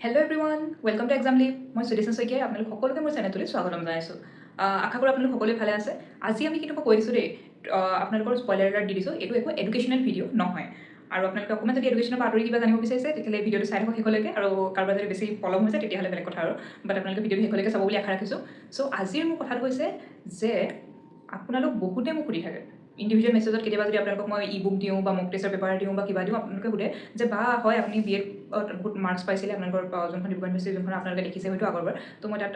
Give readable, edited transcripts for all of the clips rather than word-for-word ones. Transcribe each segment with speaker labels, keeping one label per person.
Speaker 1: hello' everyone welcome to exam live মই সুদেশন শইকীয়াই আপোনালোক সকলোকে মোৰ চেনেলটোলৈ স্বাগতম জনাইছোঁ আশা কৰোঁ আপোনালোক সকলোৱে ভালে আছে আজি আমি কিন্তু মই কৈ দিছোঁ দেই আপোনালোকৰ স্পইলাৰ এলাৰ্ট দি দিছোঁ এইটো একো এডুকেশ্যনেল ভিডিঅ' নহয় আৰু আপোনালোকে অকণমান যদি এডুকেশ্যনৰ পৰা আঁতৰি কিবা জানিব বিচাৰিছে তেতিয়াহ'লে ভিডিঅ'টো চাই থাকক শেষলৈকে আৰু কাৰোবাৰ যদি বেছি পলম হৈছে তেতিয়াহ'লে বেলেগ কথা আৰু বাট আপোনালোকে ভিডিঅ'টো শেষলৈকে চাব বুলি আশা ৰাখিছোঁ চ' আজিৰ মোৰ কথাটো হৈছে যে আপোনালোক বহুতে মোক সুধি থাকে ইণ্ডিভিজুৱেল মেছেজত কেতিয়াবা যদি আপোনালোকক মই ই বুক দিওঁ বা মক টেষ্টৰ পেপাৰ দিওঁ বা কিবা দিওঁ আপোনালোকে সোধে যে বা হয় আপুনি বি এড বহুত মাৰ্কছ পাইছিলে আপোনালোকৰ যোনখন ডিব্ৰুগড় ইউনিভাৰ্চিটি যোনখন আপোনালোকে দেখিছে হয়তো আগৰবাৰ তো মই তাত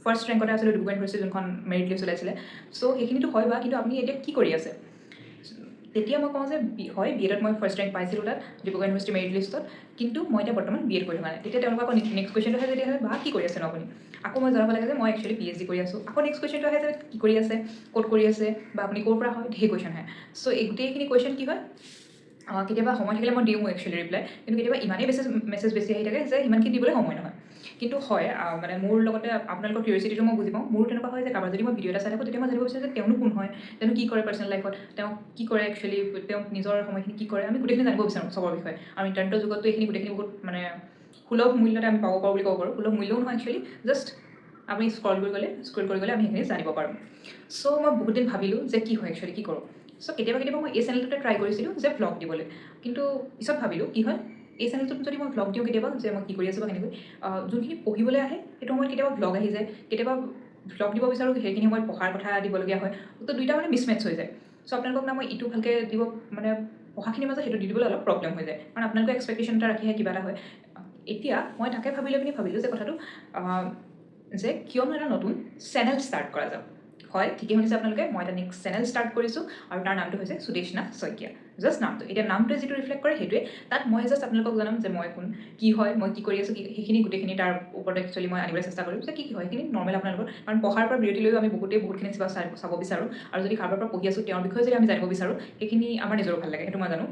Speaker 1: ফাৰ্ষ্ট ৰেংকতে আছিলোঁ ডিব্ৰুগড় ইউনিভাৰ্চিটি যোনখন মেৰিট লিষ্ট ওলাইছিলে চ' সেইখিনিতো হয় বা কিন্তু আপুনি এতিয়া কি কৰি আছে তেতিয়া মই কওঁ যে হয় বি এডত মই ফাৰ্ষ্ট ৰেংক পাইছিলোঁ তাত ডিব্ৰুগড় ইউনিভাৰ্চিটি মেৰিট লিষ্টত কিন্তু মই এতিয়া বৰ্তমান বি এড কৰি থকা নাই তেতিয়া তেওঁলোকে আকৌ নেক্সট কুৱেশ্যনটো আহে তেতিয়াহ'লে বা কি কৰি আছে ন আপুনি আকৌ মই জনাব লাগে যে মই একচুৱেলি পি এইচ ডি কৰি আছোঁ আকৌ নেক্সট কুৱেশ্যনটো আহে যে কি কৰি আছে ক'ত কৰি আছে বা আপুনি ক'ৰ পৰা হয় ঢেৰ কুৱেশ্যন আহে চ' এই গোটেইখিনি কুৱেশ্যন কি হয় কেতিয়াবা সময় থাকিলে মই দিওঁ একচুৱেলি ৰিপ্লাই কিন্তু কেতিয়াবা ইমানেই মেছেজ বেছি আহি থাকে যে সিমানখিনি দিবলৈ সময় নহয় কিন্তু হয় মানে মোৰ লগতে আপোনালোকৰ কিউৰিচিটিটো মই বুজি পাওঁ মোৰো তেনেকুৱা হয় যে কাৰোবাৰ যদি মই ভিডিঅ' এটা চাই থাকোঁ তেতিয়া মই জানিব বিচাৰোঁ যে তেওঁনো কোন হয় তেওঁনো কি কৰে পাৰ্চনেল লাইফত তেওঁ কি কৰে একচুৱেলি তেওঁ নিজৰ সময়খিনি কি কৰে আমি গোটেইখিনি জানিব বিচাৰোঁ চবৰ বিষয়ে আৰু ইণ্টাৰনেটৰ যুগততো এইখিনি গোটেইখিনি বহুত মানে সুলভ মূল্যতে আমি পাব পাৰোঁ বুলি ক'ব পাৰোঁ সুলভ মূল্যও নহয় একচুৱেলি জাষ্ট আমি স্ক্ৰল কৰি গ'লে আমি সেইখিনি জানিব পাৰোঁ চ' মই বহুত দিন ভাবিলোঁ যে কি হয় একচুৱেলি কি কৰোঁ চ' কেতিয়াবা মই এই চেনেলটোতে ট্ৰাই কৰিছিলোঁ যে ভ্লগ দিবলৈ কিন্তু পিছত ভাবিলোঁ কি হয় এই চেনেলটোত যদি মই ভ্লগ দিওঁ কেতিয়াবা যে মই কি কৰি আছোঁ বা কেনেকৈ যোনখিনি পঢ়িবলৈ আহে সেইটো সময়ত কেতিয়াবা ভ্লগ আহি যায় কেতিয়াবা ভ্লগ দিব বিচাৰোঁ সেইখিনি সময়ত পঢ়াৰ কথা দিবলগীয়া হয় তো দুইটা মানে মিছমেটছ হৈ যায় চ' আপোনালোকক না মই ইটো ভালকৈ দিব মানে পঢ়াখিনিৰ মাজত সেইটো দি দিবলৈ অলপ প্ৰব্লেম হৈ যায় কাৰণ আপোনালোকে এক্সপেক্টেশ্যন এটা ৰাখিহে কিবা এটা হয় এতিয়া মই তাকে ভাবিলোঁ যে কথাটো যে কিয়নো এটা নতুন চেনেল ষ্টাৰ্ট কৰা যাওক হয় ঠিকেই শুনিছে আপোনালোকে মই এটা নেক্সট চেনেল ষ্টাৰ্ট কৰিছোঁ আৰু তাৰ নামটো হৈছে সুদেশনা শইকীয়া জাষ্ট নামটো এতিয়া নামটোৱে যিটো ৰিফ্লেক্ট কৰে সেইটোৱে তাত মই জাষ্ট আপোনালোকক জনাম যে মই কোন কি হয় মই কি কৰি আছোঁ সেইখিনি গোটেইখিনি তাৰ ওপৰত একচুৱেলি মই আনিবলৈ চেষ্টা কৰিম যে কি হয় সেইখিনি নৰ্মেল আপোনালোকৰ কাৰণ পঢ়াৰ পৰা বিৰতি লৈও আমি বহুতখিনি চাব বিচাৰোঁ আৰু যদি কাৰোবাৰ পৰা পঢ়ি আছোঁ তেওঁৰ বিষয়ে যদি আমি জানিব বিচাৰোঁ সেইখিনি আমাৰ নিজৰো ভাল লাগে সেইটো মই জানো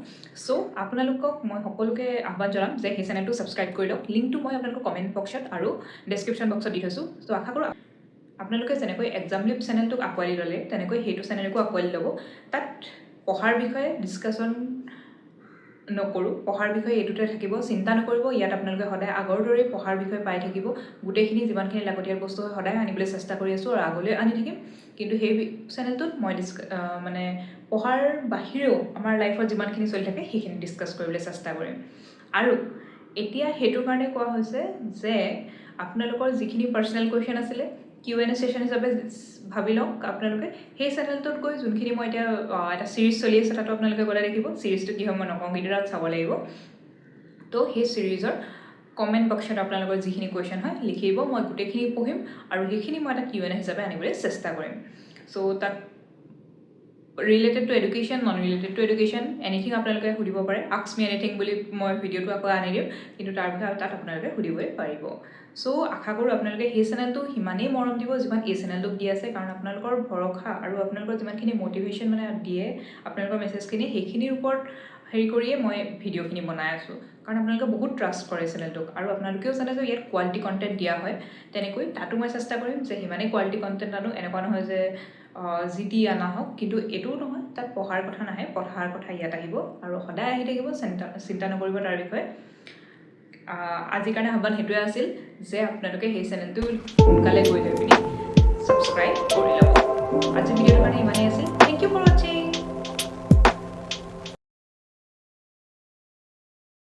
Speaker 1: চ' আপোনালোকক মই সকলোকে আহ্বান জনাম যে সেই চেনেলটো ছাবস্ক্ৰাইব কৰি লওক লিংকটো মই আপোনালোকৰ কমেণ্ট বক্সত আৰু ডেছক্ৰিপশ্যন বক্সত দি থৈছোঁ চ' আশা কৰোঁ আপোনালোকে যেনেকৈ এক্সাম লিভ চেনেলটোক আঁকোৱালি ল'লে তেনেকৈ সেইটো চেনেলকো আঁকোৱালি ল'ব তাত পঢ়াৰ বিষয়ে ডিছকাশ্যন নকৰোঁ পঢ়াৰ বিষয়ে এইটোতে থাকিব চিন্তা নকৰিব ইয়াত আপোনালোকে সদায় আগৰ দৰেই পঢ়াৰ বিষয়ে পাই থাকিব গোটেইখিনি যিমানখিনি লাগতিয়াল বস্তু হয় সদায় আনিবলৈ চেষ্টা কৰি আছোঁ আৰু আগলৈ আনি থাকিম কিন্তু সেই চেনেলটোত মই মানে পঢ়াৰ বাহিৰেও আমাৰ লাইফত যিমানখিনি চলি থাকে সেইখিনি ডিছকাছ কৰিবলৈ চেষ্টা কৰিম আৰু এতিয়া সেইটোৰ কাৰণে কোৱা হৈছে যে আপোনালোকৰ যিখিনি পাৰ্চনেল কুৱেশ্যন আছিলে Q&A ছেশ্যন হিচাপে ভাবি লওক আপোনালোকে সেই চেনেলটোত গৈ যোনখিনি মই এতিয়া এটা ছিৰিজ চলি আছে তাতো আপোনালোকে গ'লে দেখিব ছিৰিজটো কি হয় মই নকওঁ কিন্তু তাত চাব লাগিব তো সেই ছিৰিজৰ কমেণ্ট বক্সত আপোনালোকৰ যিখিনি কুৱেশ্যন হয় লিখিব মই গোটেইখিনি পঢ়িম আৰু সেইখিনি মই এটা Q&A হিচাপে আনিবলৈ চেষ্টা কৰিম চ' তাত related to education non related to education anything আপোনালোকে সুধিব পাৰে আস্ক মি এনিথিং বুলি মই ভিডিঅ'টো আকৌ আনি দিম কিন্তু তাৰ বিষয়ে তাত আপোনালোকে সুধিবই পাৰিব চ' আশা কৰোঁ আপোনালোকে সেই চেনেলটো সিমানেই মৰম দিব যিমান এই চেনেলটোক দি আছে কাৰণ আপোনালোকৰ ভৰসা আৰু আপোনালোকৰ যিমানখিনি মটিভেশ্যন মানে দিয়ে আপোনালোকৰ মেছেজখিনি সেইখিনিৰ ওপৰত হেৰি কৰিয়ে মই ভিডিঅ'খিনি বনাই আছোঁ কাৰণ আপোনালোকে বহুত ট্ৰাষ্ট কৰে চেনেলটোক আৰু আপোনালোকেও জানে যে ইয়াত কোৱালিটি কণ্টেণ্ট দিয়া হয় তেনেকৈ তাতো মই চেষ্টা কৰিম যে সিমানেই কোৱালিটি কণ্টেণ্ট আনো এনেকুৱা নহয় যে যি টি আনা হওক কিন্তু এইটোও নহয় তাত পঢ়াৰ কথা নাহে পঢ়াৰ কথা ইয়াত আহিব আৰু সদায় আহি থাকিব চিন্তা নকৰিব তাৰ বিষয়ে আজিৰ কাৰণে আহ্বান সেইটোৱে আছিল যে আপোনালোকে সেই চেনেলটো সোনকালে গৈ লৈ পিনি ছাবস্ক্ৰাইব কৰি ল'ব আজিৰ ভিডিঅ'টোৰ কাৰণে ইমানেই আছিল থেংক ইউ ফৰ ৱাচিং